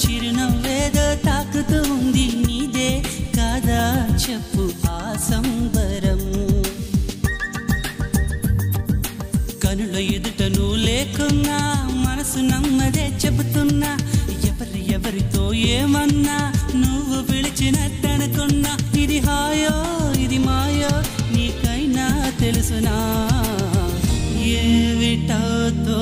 చిరునవ్వేదో తాకుతూ ఉంది నీదే కాదా చెప్పు ఆ సంబరం కనుల ఎదుట నువ్వు లేకున్నా మనసు నమ్మదే చెబుతున్నా ఎవరితో ఏమన్నా నువ్వు పిలిచినట్టనుకున్నా ఇది హాయో ఇది మాయో నీకైనా తెలుసునా ఏమిటవుతో